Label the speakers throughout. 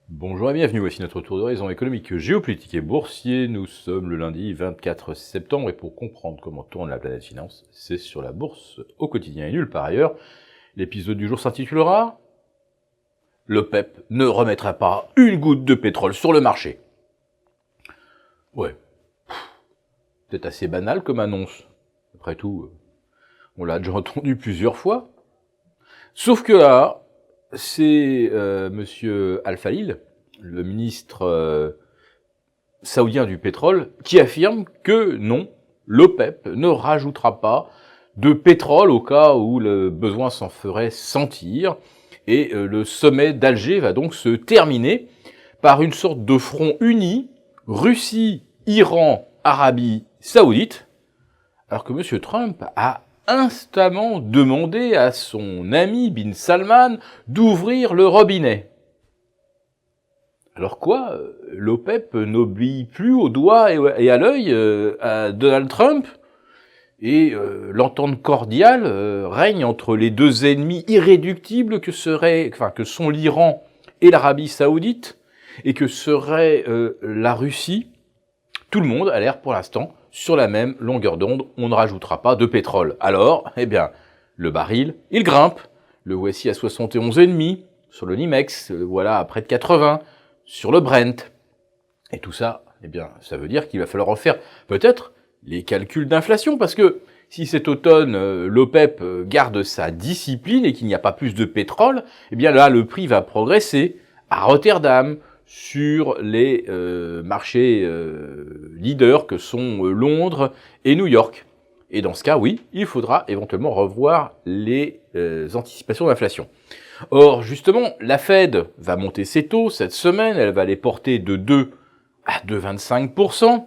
Speaker 1: Bonjour et bienvenue, voici notre tour d'horizon économique, géopolitique et boursier. Nous sommes le lundi 24 septembre et pour comprendre comment tourne la planète finance, c'est sur la bourse au quotidien et nulle part ailleurs. L'épisode du jour s'intitulera « L'OPEP ne remettra pas une goutte de pétrole sur le marché ». Ouais, peut-être assez banal comme annonce. Après tout, on l'a déjà entendu plusieurs fois. Sauf que là, c'est monsieur Al-Falil, le ministre saoudien du pétrole, qui affirme que non, l'OPEP ne rajoutera pas de pétrole au cas où le besoin s'en ferait sentir. Et le sommet d'Alger va donc se terminer par une sorte de front uni, Russie, Iran, Arabie Saoudite, alors que monsieur Trump a instamment demandé à son ami Bin Salman d'ouvrir le robinet. Alors quoi, l'OPEP n'obéit plus au doigt et à l'œil à Donald Trump, et l'entente cordiale règne entre les deux ennemis irréductibles que sont l'Iran et l'Arabie Saoudite, et que serait la Russie. Tout le monde a l'air pour l'instant sur la même longueur d'onde, on ne rajoutera pas de pétrole. Alors, eh bien, le baril, il grimpe, le voici à 71,5, sur le NYMEX, voilà à près de 80, sur le Brent. Et tout ça, eh bien, ça veut dire qu'il va falloir en faire peut-être les calculs d'inflation, parce que si cet automne, l'OPEP garde sa discipline et qu'il n'y a pas plus de pétrole, eh bien là, le prix va progresser à Rotterdam, sur les marchés leaders que sont Londres et New York. Et dans ce cas, oui, il faudra éventuellement revoir les anticipations d'inflation. Or, justement, la Fed va monter ses taux cette semaine, elle va les porter de 2 à 2,25%.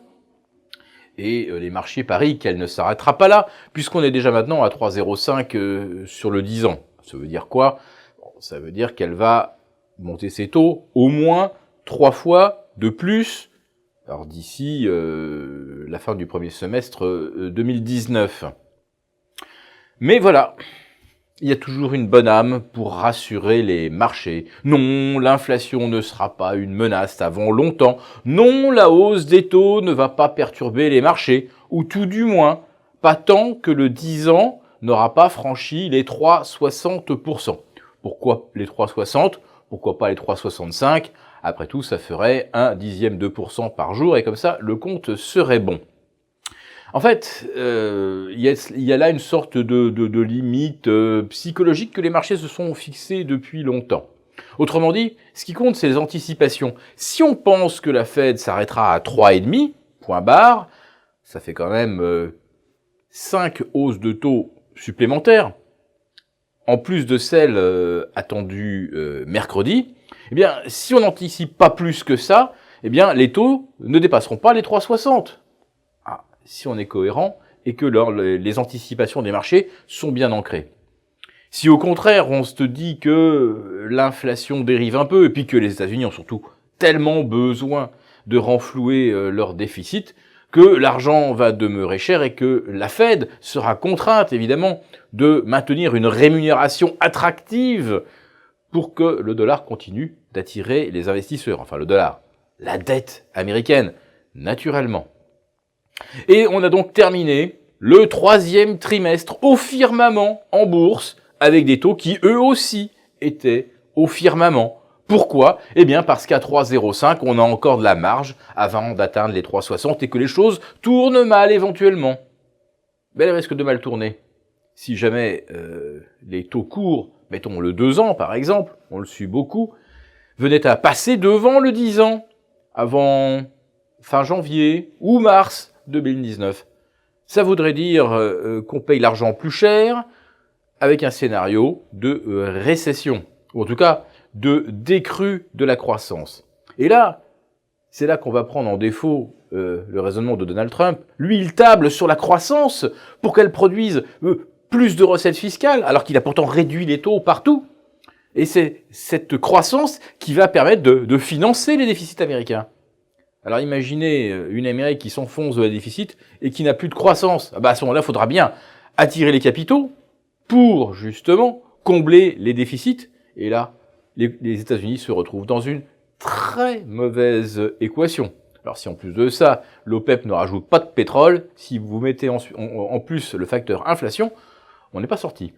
Speaker 1: Et les marchés parient qu'elle ne s'arrêtera pas là, puisqu'on est déjà maintenant à 3,05 sur le 10 ans. Ça veut dire quoi? Bon, ça veut dire qu'elle va monter ses taux au moins 3 fois de plus, alors d'ici la fin du premier semestre 2019. Mais voilà, il y a toujours une bonne âme pour rassurer les marchés. Non, l'inflation ne sera pas une menace avant longtemps. Non, la hausse des taux ne va pas perturber les marchés, ou tout du moins, pas tant que le 10 ans n'aura pas franchi les 3,60%. Pourquoi les 3,60 ? Pourquoi pas les 3,65 ? Après tout, ça ferait 0,1% par jour, et comme ça, le compte serait bon. En fait, il y a là une sorte de limite psychologique que les marchés se sont fixés depuis longtemps. Autrement dit, ce qui compte, c'est les anticipations. Si on pense que la Fed s'arrêtera à 3,5, point barre, ça fait quand même 5 hausses de taux supplémentaires, en plus de celles attendues mercredi. Eh bien, si on n'anticipe pas plus que ça, eh bien, les taux ne dépasseront pas les 3,60. Ah, si on est cohérent et que les anticipations des marchés sont bien ancrées. Si au contraire, on se dit que l'inflation dérive un peu et puis que les États-Unis ont surtout tellement besoin de renflouer leur déficit que l'argent va demeurer cher et que la Fed sera contrainte, évidemment, de maintenir une rémunération attractive pour que le dollar continue d'attirer les investisseurs. Enfin, le dollar, la dette américaine, naturellement. Et on a donc terminé le 3e trimestre au firmament en bourse, avec des taux qui, eux aussi, étaient au firmament. Pourquoi ? Eh bien, parce qu'à 3,05, on a encore de la marge avant d'atteindre les 3,60 et que les choses tournent mal éventuellement. Mais elles risquent de mal tourner. Si jamais les taux courts, mettons le 2 ans par exemple, on le suit beaucoup, venaient à passer devant le 10 ans, avant fin janvier ou mars 2019. Ça voudrait dire qu'on paye l'argent plus cher avec un scénario de récession, ou en tout cas de décrue de la croissance. Et là, c'est là qu'on va prendre en défaut le raisonnement de Donald Trump. Lui, il table sur la croissance pour qu'elle produise plus de recettes fiscales, alors qu'il a pourtant réduit les taux partout. Et c'est cette croissance qui va permettre de financer les déficits américains. Alors imaginez une Amérique qui s'enfonce dans le déficit et qui n'a plus de croissance. À ce moment-là, il faudra bien attirer les capitaux pour justement combler les déficits. Et là, les États-Unis se retrouvent dans une très mauvaise équation. Alors si en plus de ça, l'OPEP ne rajoute pas de pétrole, si vous mettez en plus le facteur inflation, on n'est pas sorti.